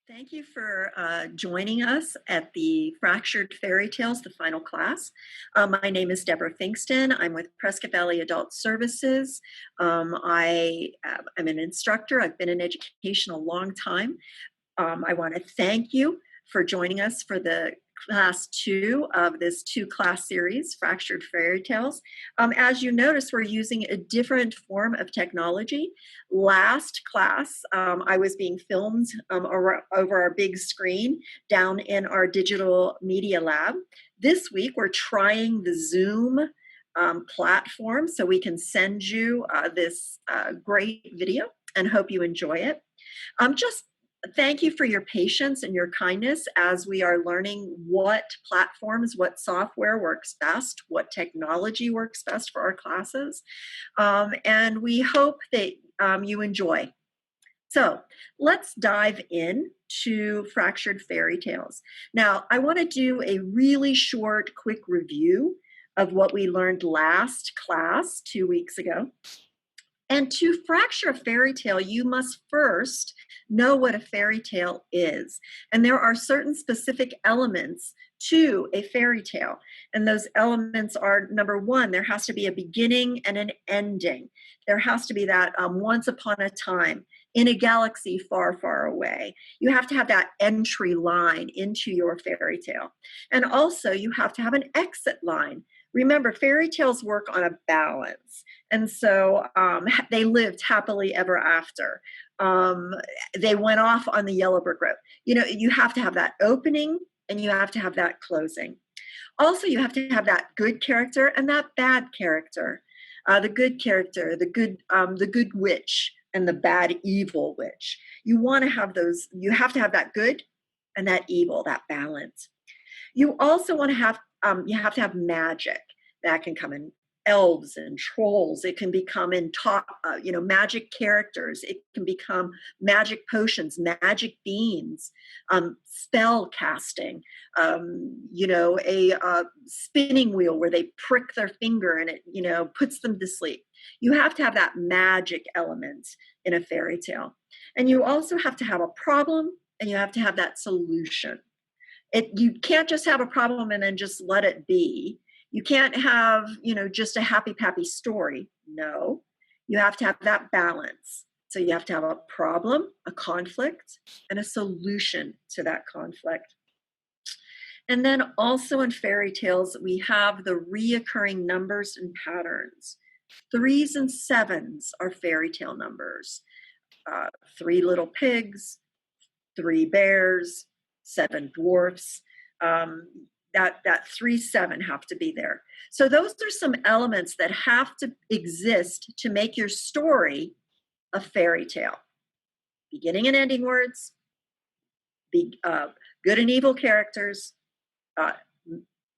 Thank you for joining us at the Fractured Fairy Tales, the final class. My name is Deborah Finkston. I'm with Prescott Valley Adult Services. I'm an instructor. I've been in education a long time. I want to thank you for joining us for the class 2 of this 2-class series, Fractured Fairy Tales. As you notice, we're using a different form of technology. Last class, I was being filmed over our big screen down in our digital media lab. This week, we're trying the Zoom platform, so we can send you this great video and hope you enjoy it. Just thank you for your patience and your kindness as we are learning what platforms, what software works best, what technology works best for our classes. And we hope that you enjoy. So let's dive in to Fractured Fairy Tales. Now, I want to do a really short, quick review of what we learned last class 2 weeks ago. And to fracture a fairy tale, you must first know what a fairy tale is. And there are certain specific elements to a fairy tale. And those elements are, number one, there has to be a beginning and an ending. There has to be that once upon a time in a galaxy far, far away. You have to have that entry line into your fairy tale. And also you have to have an exit line. Remember, fairy tales work on a balance. And so they lived happily ever after. They went off on the yellow brick road. You know, you have to have that opening and you have to have that closing. Also, you have to have that good character and that bad character. The good character, the good witch and the bad evil witch. You want to have those, you have to have that good and that evil, that balance. You also want to have, you have to have magic. That can come in elves and trolls. It can become in magic characters. It can become magic potions, magic beans, spell casting, a spinning wheel where they prick their finger and it, puts them to sleep. You have to have that magic element in a fairy tale. And you also have to have a problem and you have to have that solution. You can't just have a problem and then just let it be. You can't have, just a happy story. No, you have to have that balance. So you have to have a problem, a conflict, and a solution to that conflict. And then also in fairy tales, we have the reoccurring numbers and patterns. 3s and 7s are fairy tale numbers. 3 little pigs, 3 bears, 7 dwarfs. That 3, 7 have to be there. So those are some elements that have to exist to make your story a fairy tale. Beginning and ending words, good and evil characters,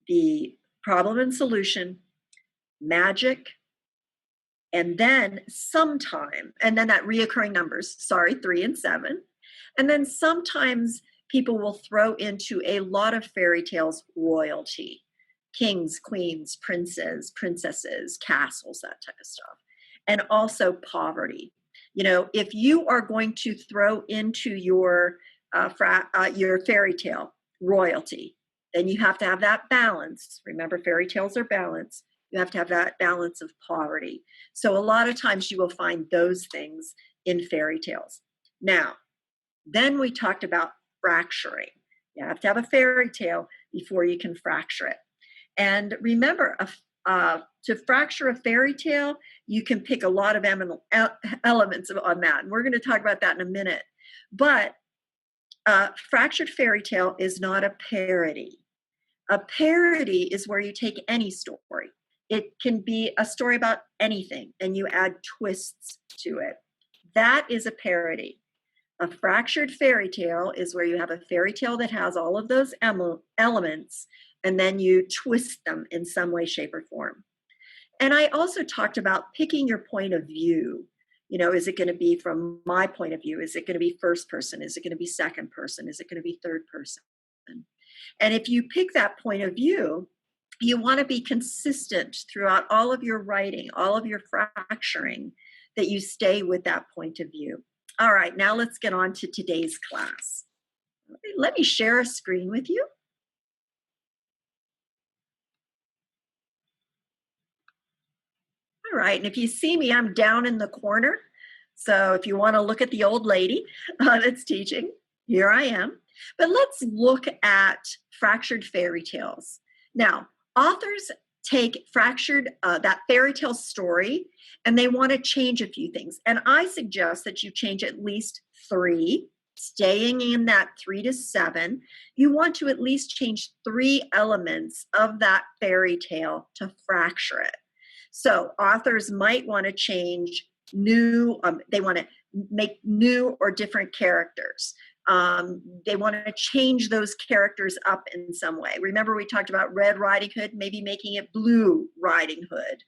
the problem and solution, magic, and then that reoccurring numbers, 3 and 7. And then sometimes people will throw into a lot of fairy tales royalty, kings, queens, princes, princesses, castles, that type of stuff. And also poverty. If you are going to throw into your fairy tale royalty, then you have to have that balance. Remember, fairy tales are balanced. You have to have that balance of poverty. So a lot of times you will find those things in fairy tales. Now, then we talked about fracturing. You have to have a fairy tale before you can fracture it. And remember, to fracture a fairy tale, you can pick a lot of elements on that. And we're going to talk about that in a minute. But fractured fairy tale is not a parody. A parody is where you take any story. It can be a story about anything and you add twists to it. That is a parody. A fractured fairy tale is where you have a fairy tale that has all of those elements and then you twist them in some way, shape, or form. And I also talked about picking your point of view. Is it going to be from my point of view? Is it going to be first person? Is it going to be second person? Is it going to be third person? And if you pick that point of view, you want to be consistent throughout all of your writing, all of your fracturing, that you stay with that point of view. All right, now let's get on to today's class. Let me share a screen with you. All right, and if you see me, I'm down in the corner. So if you want to look at the old lady that's teaching, here I am. But let's look at fractured fairy tales. Now, authors take that fairy tale story, and they want to change a few things. And I suggest that you change at least 3, staying in that 3 to 7. You want to at least change 3 elements of that fairy tale to fracture it. So authors might want to change they want to make new or different characters. They want to change those characters up in some way. Remember, we talked about Red Riding Hood, maybe making it Blue Riding Hood.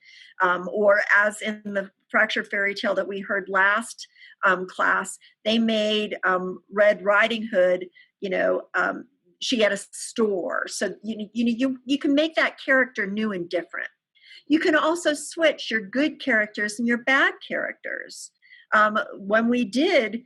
Or as in the fractured fairy tale that we heard last class, they made Red Riding Hood, she had a store. So you can make that character new and different. You can also switch your good characters and your bad characters. When we did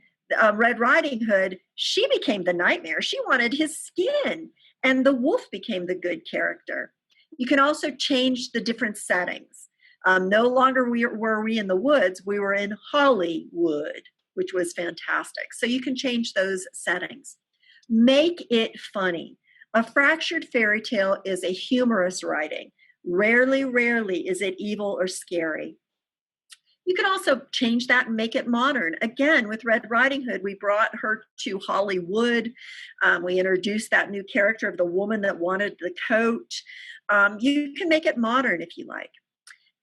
Red Riding Hood, she became the nightmare. She wanted his skin, and the wolf became the good character. You can also change the different settings. No longer were we in the woods, we were in Hollywood, which was fantastic. So you can change those settings. Make it funny. A fractured fairy tale is a humorous writing. Rarely is it evil or scary. You can also change that and make it modern. Again, with Red Riding Hood, we brought her to Hollywood. We introduced that new character of the woman that wanted the coat. You can make it modern if you like.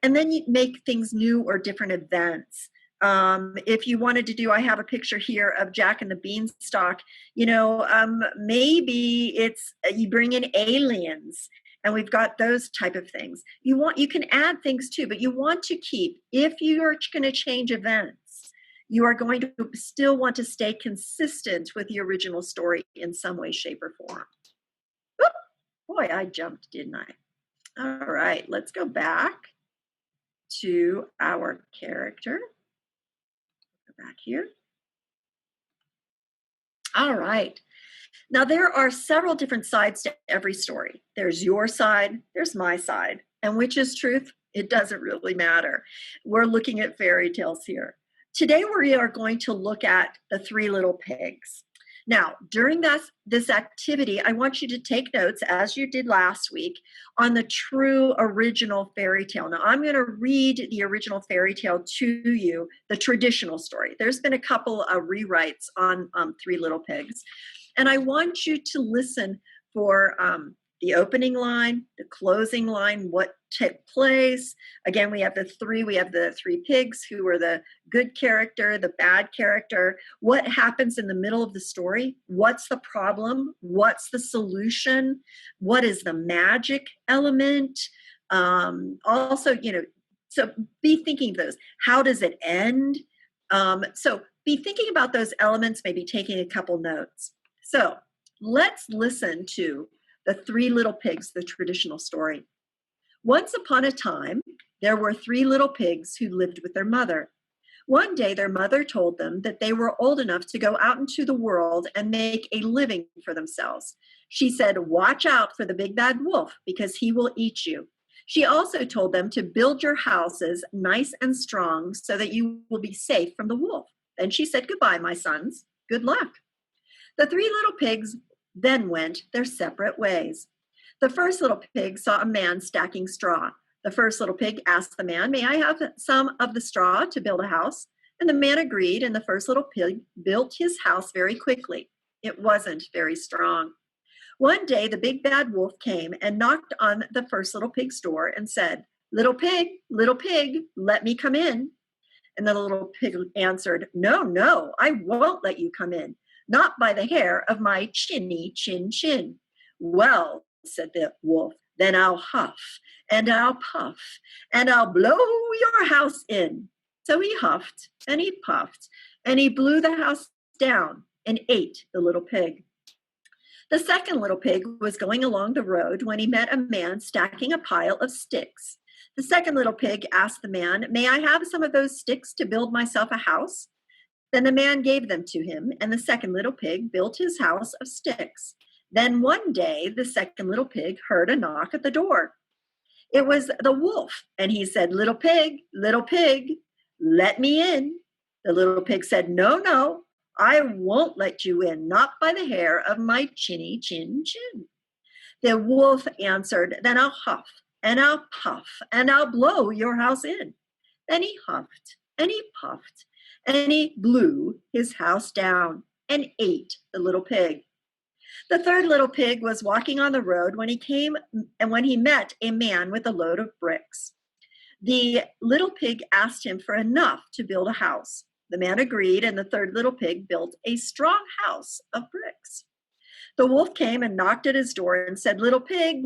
And then you make things new or different events. If you wanted to I have a picture here of Jack and the Beanstalk, maybe you bring in aliens. And we've got those type of things. You can add things too, but you want to keep, if you are going to change events, you are going to still want to stay consistent with the original story in some way, shape, or form. Oop, boy, I jumped, didn't I? All right, let's go back to our character. Go back here. All right. Now, there are several different sides to every story. There's your side, there's my side. And which is truth? It doesn't really matter. We're looking at fairy tales here. Today, we are going to look at the 3 Little Pigs. Now, during this activity, I want you to take notes, as you did last week, on the true original fairy tale. Now, I'm going to read the original fairy tale to you, the traditional story. There's been a couple of rewrites on 3 Little Pigs. And I want you to listen for the opening line, the closing line, what took place. Again, we have the 3 pigs who were the good character, the bad character. What happens in the middle of the story? What's the problem? What's the solution? What is the magic element? Also, so be thinking of those. How does it end? So be thinking about those elements, maybe taking a couple notes. So let's listen to the 3 Little Pigs, the traditional story. Once upon a time, there were 3 little pigs who lived with their mother. One day, their mother told them that they were old enough to go out into the world and make a living for themselves. She said, "Watch out for the big bad wolf, because he will eat you." She also told them to build your houses nice and strong so that you will be safe from the wolf. Then she said, "Goodbye, my sons. Good luck." The 3 little pigs then went their separate ways. The first little pig saw a man stacking straw. The first little pig asked the man, "May I have some of the straw to build a house?" And the man agreed, and the first little pig built his house very quickly. It wasn't very strong. One day, the big bad wolf came and knocked on the first little pig's door and said, little pig, let me come in." And the little pig answered, No, I won't let you come in. Not by the hair of my chinny chin. "Well," said the wolf, "then I'll huff, and I'll puff, and I'll blow your house in." So he huffed, and he puffed, and he blew the house down and ate the little pig. The second little pig was going along the road when he met a man stacking a pile of sticks. The second little pig asked the man, "May I have some of those sticks to build myself a house?" Then the man gave them to him, and the second little pig built his house of sticks. Then one day the second little pig heard a knock at the door. It was the wolf, and he said, little pig, let me in. The little pig said, no, no, I won't let you in, not by the hair of my chinny chin chin. The wolf answered, then I'll huff, and I'll puff, and I'll blow your house in. Then he huffed, and he puffed, and he blew his house down and ate the little pig. The third little pig was walking on the road when he met a man with a load of bricks. The little pig asked him for enough to build a house. The man agreed, and the third little pig built a strong house of bricks. The wolf came and knocked at his door and said, little pig,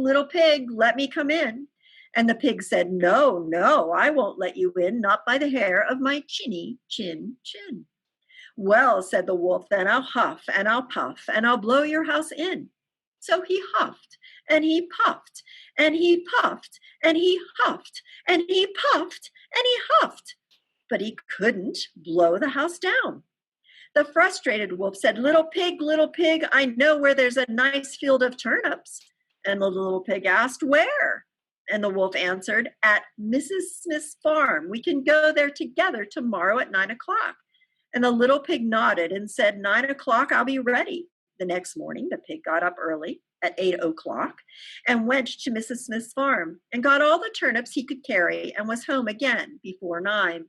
let me come in. And the pig said, no, no, I won't let you in, not by the hair of my chinny chin chin. Well, said the wolf, then I'll huff and I'll puff and I'll blow your house in. So he huffed and he puffed and he puffed and he huffed and he puffed and he huffed, but he couldn't blow the house down. The frustrated wolf said, little pig, I know where there's a nice field of turnips. And the little pig asked, where? And the wolf answered, at Mrs. Smith's farm. We can go there together tomorrow at 9 o'clock. And the little pig nodded and said, 9 o'clock, I'll be ready. The next morning, the pig got up early at 8 o'clock and went to Mrs. Smith's farm and got all the turnips he could carry and was home again before 9.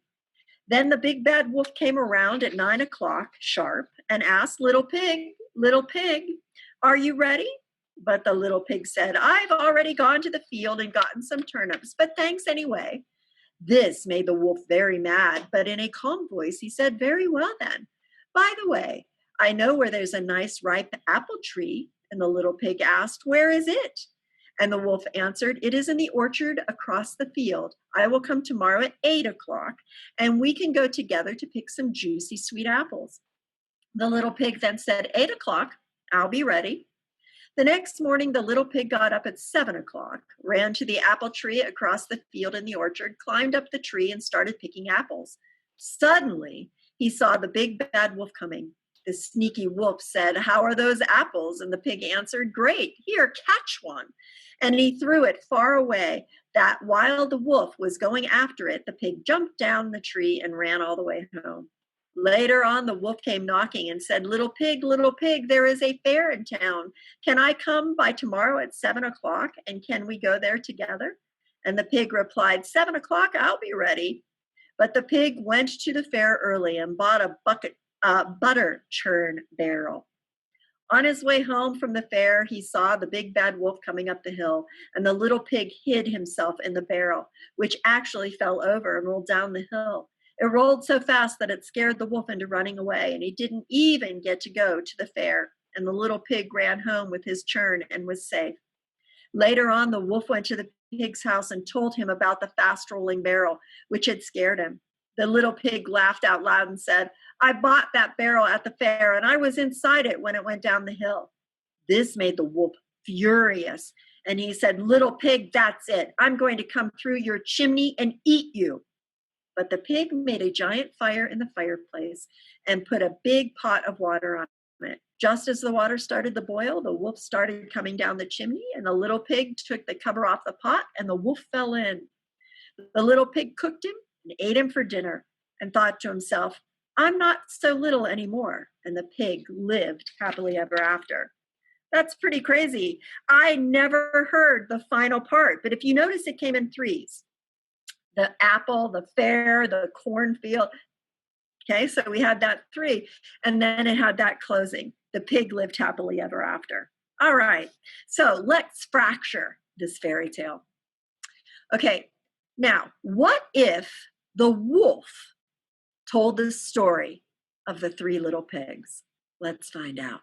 Then the big bad wolf came around at 9 o'clock sharp and asked, little pig, are you ready? But the little pig said, I've already gone to the field and gotten some turnips, but thanks anyway. This made the wolf very mad, but in a calm voice he said, very well then. By the way, I know where there's a nice ripe apple tree. And the little pig asked, where is it? And the wolf answered, it is in the orchard across the field. I will come tomorrow at 8 o'clock, and we can go together to pick some juicy sweet apples. The little pig then said, 8 o'clock, I'll be ready. The next morning, the little pig got up at 7 o'clock, ran to the apple tree across the field in the orchard, climbed up the tree, and started picking apples. Suddenly, he saw the big bad wolf coming. The sneaky wolf said, how are those apples? And the pig answered, great, here, catch one. And he threw it far away, that while the wolf was going after it, the pig jumped down the tree and ran all the way home. Later on, the wolf came knocking and said, little pig, there is a fair in town. Can I come by tomorrow at 7 o'clock, and can we go there together? And the pig replied, 7 o'clock, I'll be ready. But the pig went to the fair early and bought a butter churn barrel. On his way home from the fair, he saw the big bad wolf coming up the hill, and the little pig hid himself in the barrel, which actually fell over and rolled down the hill. It rolled so fast that it scared the wolf into running away, and he didn't even get to go to the fair, and the little pig ran home with his churn and was safe. Later on, the wolf went to the pig's house and told him about the fast-rolling barrel, which had scared him. The little pig laughed out loud and said, I bought that barrel at the fair, and I was inside it when it went down the hill. This made the wolf furious, and he said, little pig, that's it. I'm going to come through your chimney and eat you. But the pig made a giant fire in the fireplace and put a big pot of water on it. Just as the water started to boil, the wolf started coming down the chimney, and the little pig took the cover off the pot, and the wolf fell in. The little pig cooked him and ate him for dinner and thought to himself, I'm not so little anymore. And the pig lived happily ever after. That's pretty crazy. I never heard the final part, but if you notice, it came in threes. The apple, the fair, the cornfield. Okay, so we had that 3, and then it had that closing. The pig lived happily ever after. All right, so let's fracture this fairy tale. Okay, now, what if the wolf told the story of the 3 little pigs? Let's find out.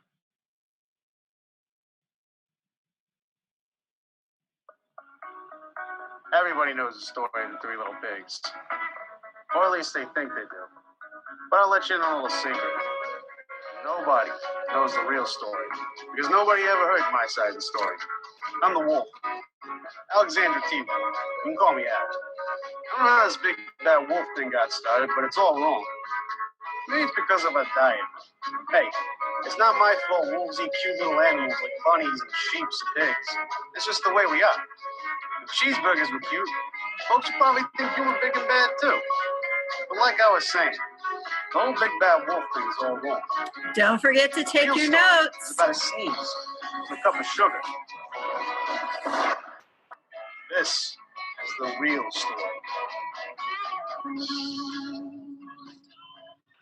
Everybody knows the story of the 3 little pigs. Or at least they think they do. But I'll let you in on a little secret. Nobody knows the real story. Because nobody ever heard my side of the story. I'm the wolf. Alexander T. You can call me Alex. I don't know how this big bad wolf thing got started, but it's all wrong. Maybe it's because of our diet. Hey, it's not my fault wolves eat cute little animals like bunnies and sheep and pigs. It's just the way we are. If cheeseburgers were cute, folks would probably think you were big and bad too. But like I was saying, the whole big bad wolf thing is all wrong. Don't forget to take Real your story notes. is about a sneeze and a cup of sugar. This is the real story.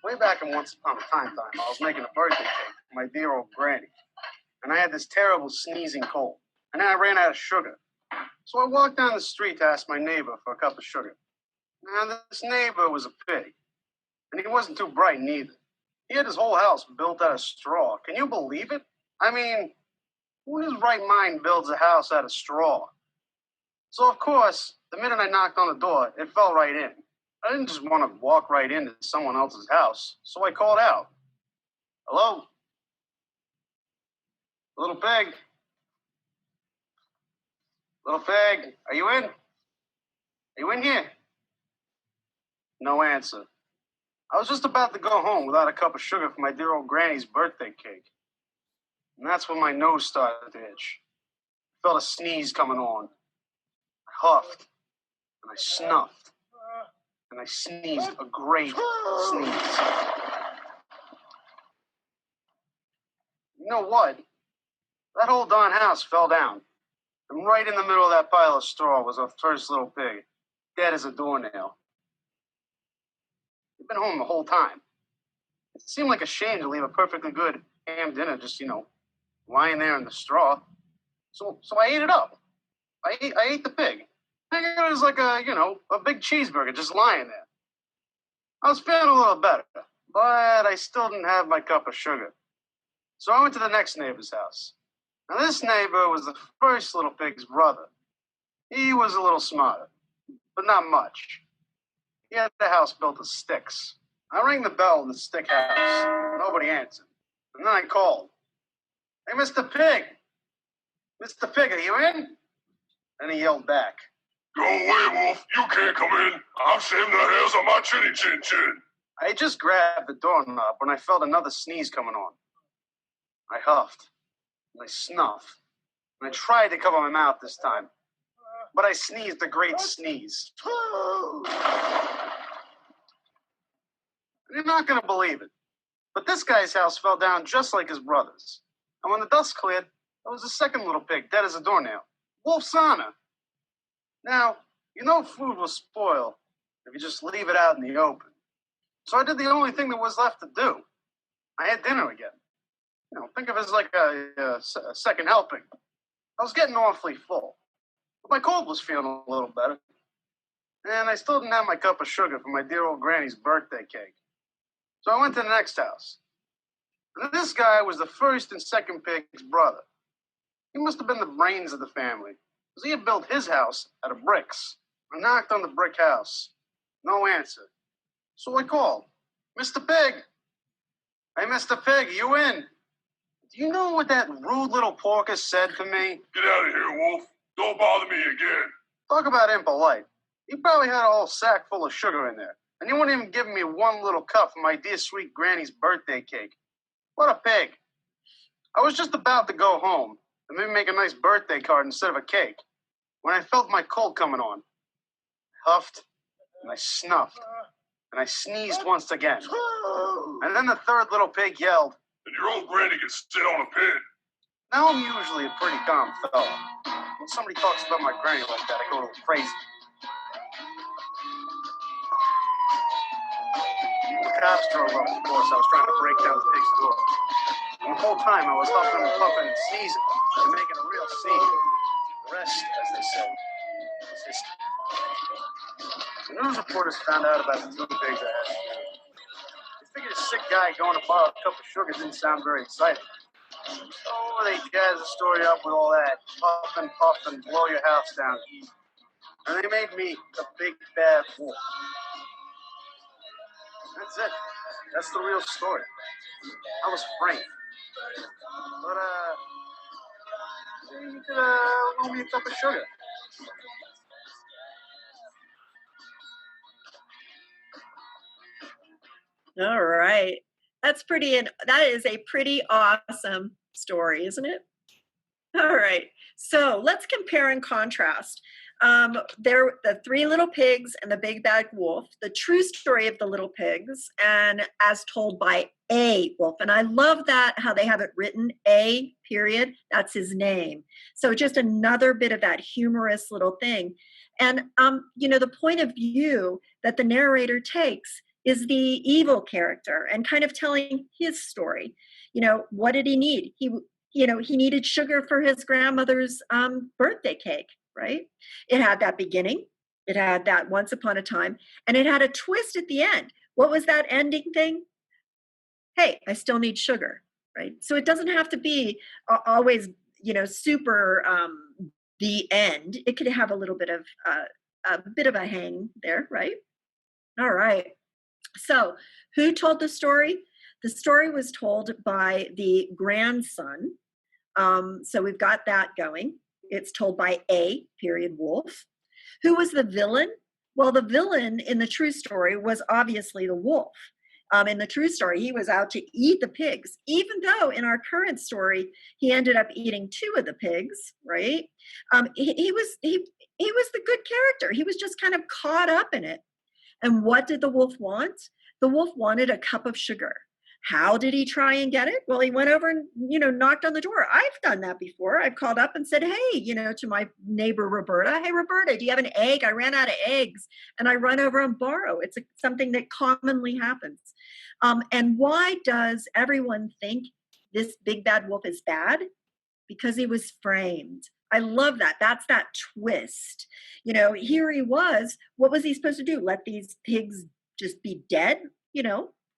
Way back in Once Upon a Time, I was making a birthday cake for my dear old granny. And I had this terrible sneezing cold. And then I ran out of sugar. So I walked down the street to ask my neighbor for a cup of sugar. Now, this neighbor was a pig. And he wasn't too bright neither. He had his whole house built out of straw. Can you believe it? I mean, who in his right mind builds a house out of straw? So, of course, the minute I knocked on the door, it fell right in. I didn't just want to walk right into someone else's house, so I called out. Hello? Little pig? Little pig, are you in? Are you in here? No answer. I was just about to go home without a cup of sugar for my dear old granny's birthday cake. And that's when my nose started to itch. I felt a sneeze coming on. I huffed, and I snuffed, and I sneezed a great sneeze. You know what? That whole darn house fell down. And right in the middle of that pile of straw was our first little pig, dead as a doornail. He'd been home the whole time. It seemed like a shame to leave a perfectly good ham dinner just, lying there in the straw. So I ate it up. I ate the pig. I think it was like a big cheeseburger just lying there. I was feeling a little better, but I still didn't have my cup of sugar. So I went to the next neighbor's house. Now this neighbor was the first little pig's brother. He was a little smarter, but not much. He had the house built of sticks. I rang the bell in the stick house. Nobody answered. And then I called. Hey, Mr. Pig! Mr. Pig, are you in? And he yelled back. Go away, Wolf. You can't come in. I'm shaving the hairs on my chinny chin chin. I had just grabbed the doorknob when I felt another sneeze coming on. I huffed, and I snuffed, and I tried to cover my mouth this time, but I sneezed a great sneeze. You're not going to believe it, but this guy's house fell down just like his brother's. And when the dust cleared, there was a second little pig, dead as a doornail. Wolf's honor. Now, food will spoil if you just leave it out in the open. So I did the only thing that was left to do. I had dinner again. Think of it as like a second helping. I was getting awfully full. But my cold was feeling a little better. And I still didn't have my cup of sugar for my dear old granny's birthday cake. So I went to the next house. And this guy was the first and second pig's brother. He must have been the brains of the family, because he had built his house out of bricks. I knocked on the brick house. No answer. So I called. Mr. Pig! Hey, Mr. Pig, you in? Do you know what that rude little porker said to me? Get out of here, Wolf. Don't bother me again. Talk about impolite. He probably had a whole sack full of sugar in there. And he wouldn't even give me one little cup for my dear sweet granny's birthday cake. What a pig. I was just about to go home and maybe make a nice birthday card instead of a cake when I felt my cold coming on. I huffed, and I snuffed, and I sneezed once again. And then the third little pig yelled, And your old granny can sit on a pin. Now I'm usually a pretty calm fella. When somebody talks about my granny like that, I go a little crazy. The cops drove up, of course. I was trying to break down the pig's door. And the whole time I was huffing and puffing and sneezing and making a real scene. The rest, as they say, is history. The news reporters found out about the two pigs I had. They figured a sick guy going to borrow a cup of sugar didn't sound very exciting. So they jazzed the story up with all that puff and blow your house down. And they made me the big bad wolf. That's it. That's the real story. I was framed. But, you could, loan me a cup of sugar. All right. That's pretty, and that is a pretty awesome story, isn't it? All right. So let's compare and contrast. There, the three little pigs and the big bad wolf, the true story of the little pigs, and as told by a wolf. And I love that how they have it written, a period, that's his name. So just another bit of that humorous little thing. And, the point of view that the narrator takes is the evil character and kind of telling his story. What did he need? He needed sugar for his grandmother's birthday cake, right? It had that beginning, it had that once upon a time, and it had a twist at the end. What was that ending thing? Hey, I still need sugar, right? So it doesn't have to be always, super the end. It could have a bit of a hang there, right? All right. So, who told the story? The story was told by the grandson. So we've got that going. It's told by a period wolf. Who was the villain? Well, the villain in the true story was obviously the wolf. In the true story, he was out to eat the pigs, even though in our current story he ended up eating two of the pigs. Right? He was the good character. He was just kind of caught up in it. And what did the wolf want? The wolf wanted a cup of sugar. How did he try and get it? Well, he went over and, knocked on the door. I've done that before. I've called up and said, hey, to my neighbor, Roberta, hey, Roberta, do you have an egg? I ran out of eggs. And I run over and borrow. It's something that commonly happens. And why does everyone think this big bad wolf is bad? Because he was framed. I love that. That's that twist. Here he was. What was he supposed to do? Let these pigs just be dead?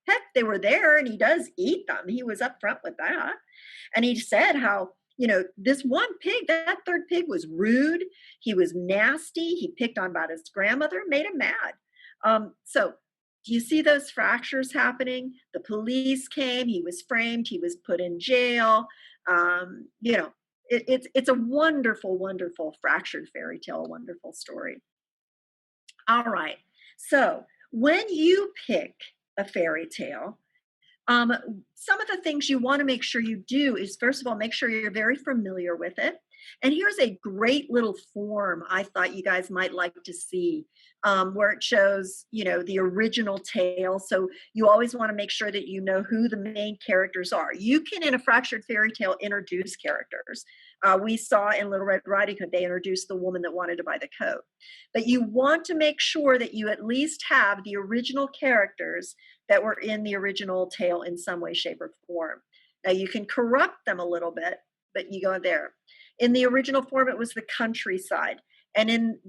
Heck, they were there and he does eat them. He was upfront with that. And he said how, this one pig, that third pig was rude. He was nasty. He picked on about his grandmother, made him mad. So do you see those fractures happening? The police came, he was framed, he was put in jail. It's a wonderful, wonderful fractured fairy tale, wonderful story. All right. So when you pick a fairy tale, some of the things you want to make sure you do is, first of all, make sure you're very familiar with it. And here's a great little form I thought you guys might like to see, where it shows, the original tale. So you always want to make sure that you know who the main characters are. You can, in a fractured fairy tale, introduce characters. We saw in Little Red Riding Hood, they introduced the woman that wanted to buy the coat. But you want to make sure that you at least have the original characters that were in the original tale in some way, shape, or form. Now you can corrupt them a little bit, but you go there. In the original form, it was the countryside, and in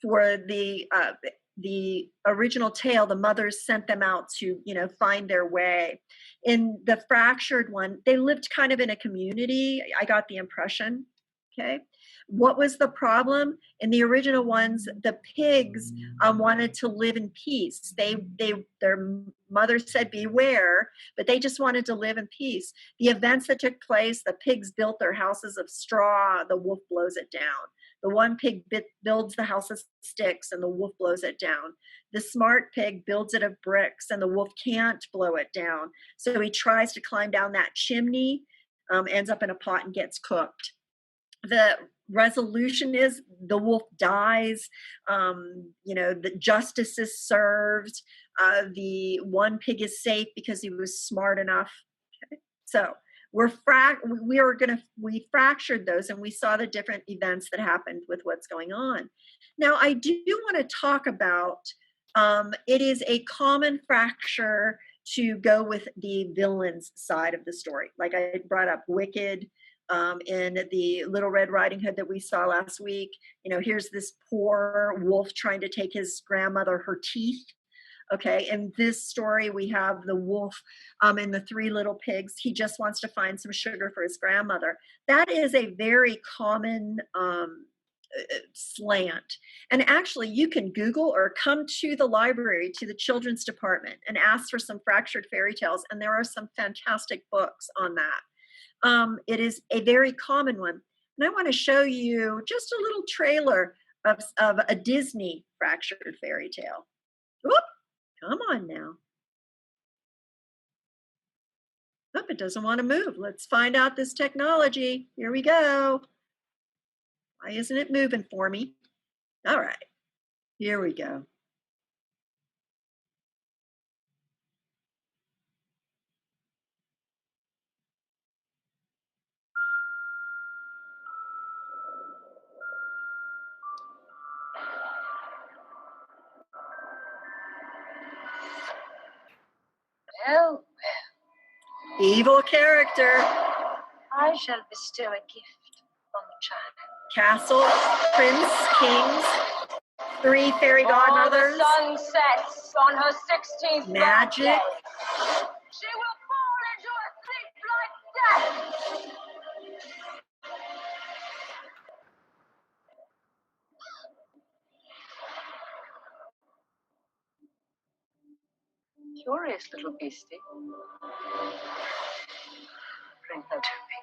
for the original tale, the mothers sent them out to find their way. In the fractured one, they lived kind of in a community. I got the impression. Okay. What was the problem? In the original ones, the pigs wanted to live in peace. Their mother said, beware, but they just wanted to live in peace. The events that took place, the pigs built their houses of straw, the wolf blows it down. The one pig builds the house of sticks and the wolf blows it down. The smart pig builds it of bricks and the wolf can't blow it down. So he tries to climb down that chimney, ends up in a pot and gets cooked. The resolution is the wolf dies. The justice is served. The one pig is safe because he was smart enough. Okay. So we fractured those and we saw the different events that happened with what's going on. Now I do want to talk about, it is a common fracture to go with the villain's side of the story. Like I brought up Wicked, in the Little Red Riding Hood that we saw last week. Here's this poor wolf trying to take his grandmother her teeth. Okay, in this story, we have the wolf in the Three Little Pigs. He just wants to find some sugar for his grandmother. That is a very common slant. And actually, you can Google or come to the library, to the children's department, and ask for some fractured fairy tales. And there are some fantastic books on that. It is a very common one. And I want to show you just a little trailer of a Disney fractured fairy tale. Whoop, come on now. Nope, it doesn't want to move. Let's find out this technology. Here we go. Why isn't it moving for me? All right, here we go. Well, Evil character. I shall bestow a gift on the child. Castle, prince, kings, 3 fairy godmothers. The sun sets on her 16th Magic. birthday. She will fall into a sleep like death. Curious little beastie. Bring her to me.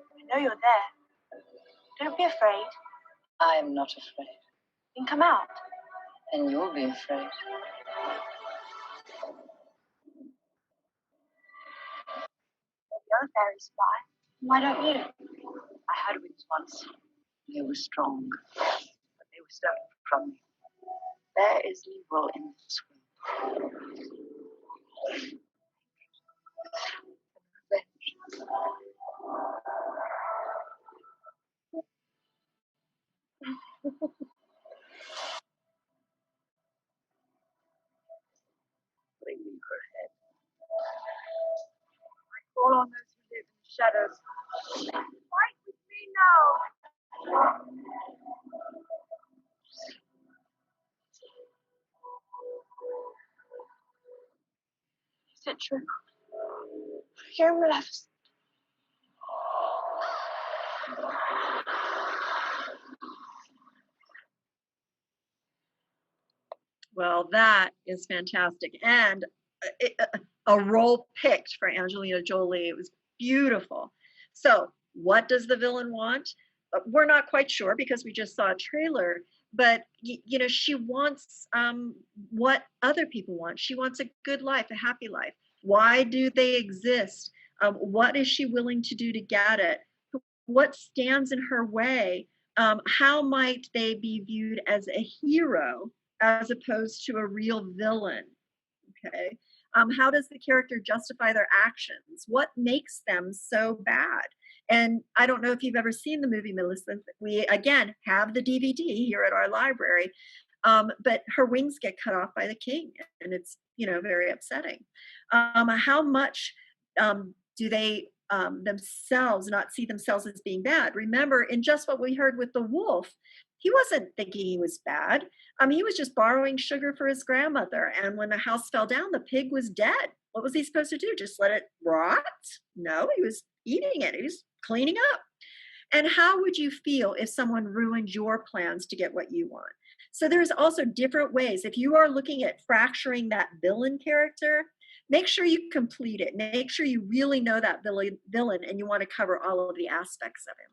I know you're there. Don't be afraid. I am not afraid. Then come out. And you'll be afraid. The other fairies fly. Why don't you? I had wings once. They were strong, but they were stolen from me. There is evil in this world. Revenge. They leave her head. I call on those who live in the shadows. Fight with me now. Is it true? You're Maleficent. Well, that is fantastic. And a role picked for Angelina Jolie. It was beautiful. So, what does the villain want? We're not quite sure because we just saw a trailer, but she wants what other people want. She wants a good life, a happy life. Why do they exist? What is she willing to do to get it? What stands in her way? How might they be viewed as a hero as opposed to a real villain? Okay. How does the character justify their actions? What makes them so bad? And I don't know if you've ever seen the movie, Melissa. We, again, have the DVD here at our library. But her wings get cut off by the king, and it's, very upsetting. How much do they themselves not see themselves as being bad? Remember, in just what we heard with the wolf, he wasn't thinking he was bad. He was just borrowing sugar for his grandmother. And when the house fell down, the pig was dead. What was he supposed to do? Just let it rot? No, he was eating it. He was cleaning up. And how would you feel if someone ruined your plans to get what you want? So there's also different ways. If you are looking at fracturing that villain character, make sure you complete it. Make sure you really know that villain and you want to cover all of the aspects of him.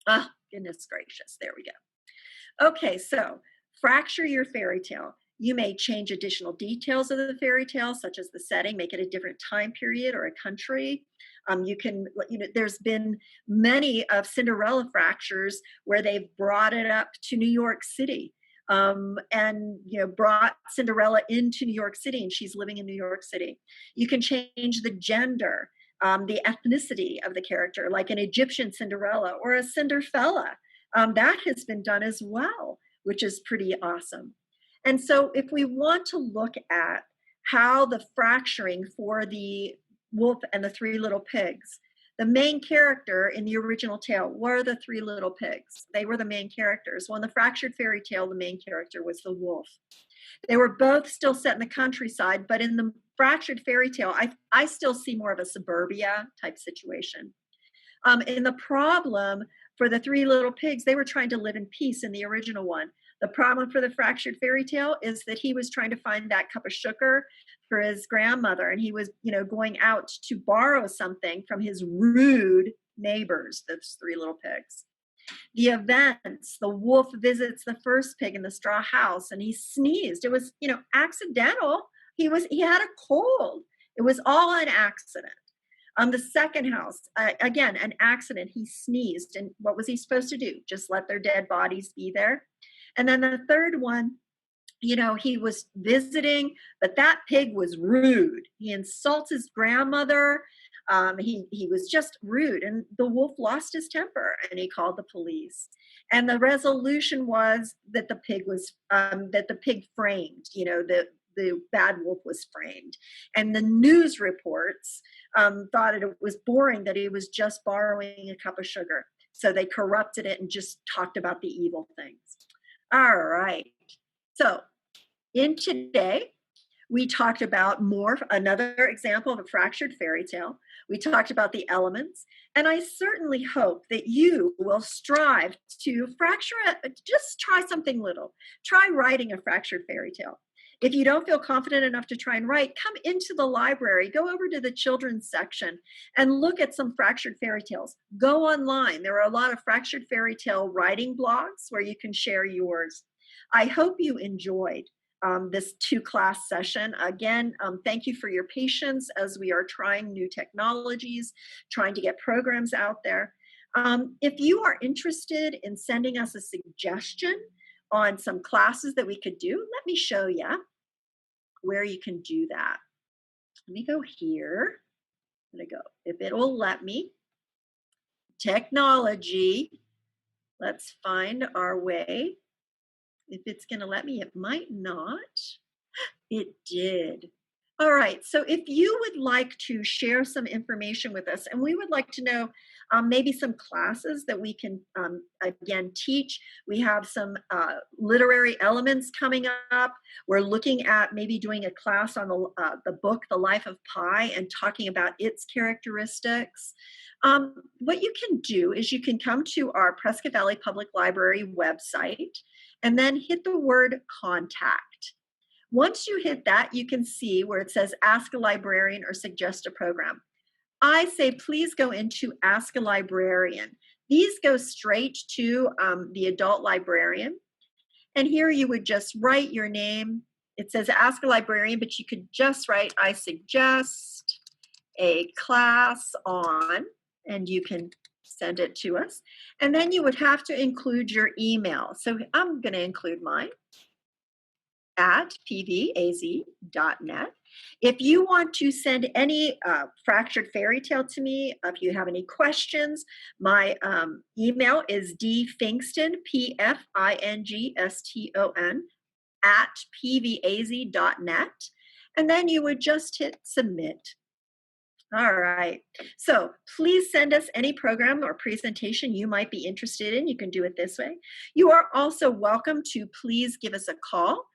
Oh, goodness gracious. There we go. Okay, so fracture your fairy tale. You may change additional details of the fairy tale, such as the setting, make it a different time period or a country. There's been many of Cinderella fractures where they've brought it up to New York City. Brought Cinderella into New York City, and she's living in New York City. You can change the gender, the ethnicity of the character, like an Egyptian Cinderella or a Cinderfella. That has been done as well, which is pretty awesome. And so if we want to look at how the fracturing for the wolf and the 3 little pigs, the main character in the original tale were the 3 little pigs. They were the main characters. Well, in the fractured fairy tale, the main character was the wolf. They were both still set in the countryside, but in the fractured fairy tale, I still see more of a suburbia type situation. In the problem for the 3 little pigs, they were trying to live in peace in the original one. The problem for the fractured fairy tale is that he was trying to find that cup of sugar for his grandmother, and he was, going out to borrow something from his rude neighbors, those 3 little pigs. The events, the wolf visits the first pig in the straw house, and he sneezed. It was, accidental, He had a cold. It was all an accident. The second house, again, an accident. He sneezed. And what was he supposed to do? Just let their dead bodies be there? And then the third one, he was visiting, but that pig was rude. He insults his grandmother. He was just rude. And the wolf lost his temper and he called the police. And the resolution was that the pig framed, the bad wolf was framed. And the news reports thought it was boring that he was just borrowing a cup of sugar. So they corrupted it and just talked about the evil things. All right. So in today, we talked about another example of a fractured fairy tale. We talked about the elements, and I certainly hope that you will strive to just try something little. Try writing a fractured fairy tale. If you don't feel confident enough to try and write, come into the library, go over to the children's section and look at some fractured fairy tales. Go online. There are a lot of fractured fairy tale writing blogs where you can share yours. I hope you enjoyed this 2-class session. Again, thank you for your patience as we are trying new technologies, trying to get programs out there. If you are interested in sending us a suggestion on some classes that we could do, let me show you where you can do that. Let me go here. I'm going to go, if it will let me. Technology. Let's find our way. If it's going to let me, it might not. It did. All right. So if you would like to share some information with us, and we would like to know maybe some classes that we can, again, teach. We have some literary elements coming up. We're looking at maybe doing a class on the book, The Life of Pi, and talking about its characteristics. What you can do is you can come to our Prescott Valley Public Library website and then hit the word contact. Once you hit that, you can see where it says Ask a Librarian or Suggest a Program. I say please go into Ask a Librarian. These go straight to the adult librarian. And here you would just write your name. It says Ask a Librarian, but you could just write, I suggest a class on, and you can send it to us. And then you would have to include your email. So I'm going to include mine at pvaz.net. If you want to send any fractured fairy tale to me, if you have any questions, my email is dfingston, P-F-I-N-G-S-T-O-N, at pvaz.net. And then you would just hit submit. All right. So please send us any program or presentation you might be interested in. You can do it this way. You are also welcome to please give us a call.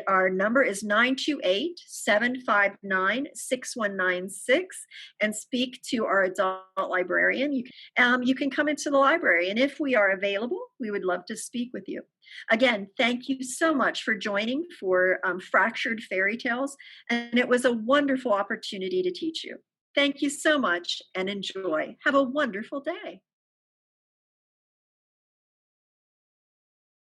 Our number is 928-759-6196 and speak to our adult librarian. You can come into the library, and if we are available, we would love to speak with you. Again, thank you so much for joining for Fractured Fairy Tales, and it was a wonderful opportunity to teach you. Thank you so much and enjoy. Have a wonderful day.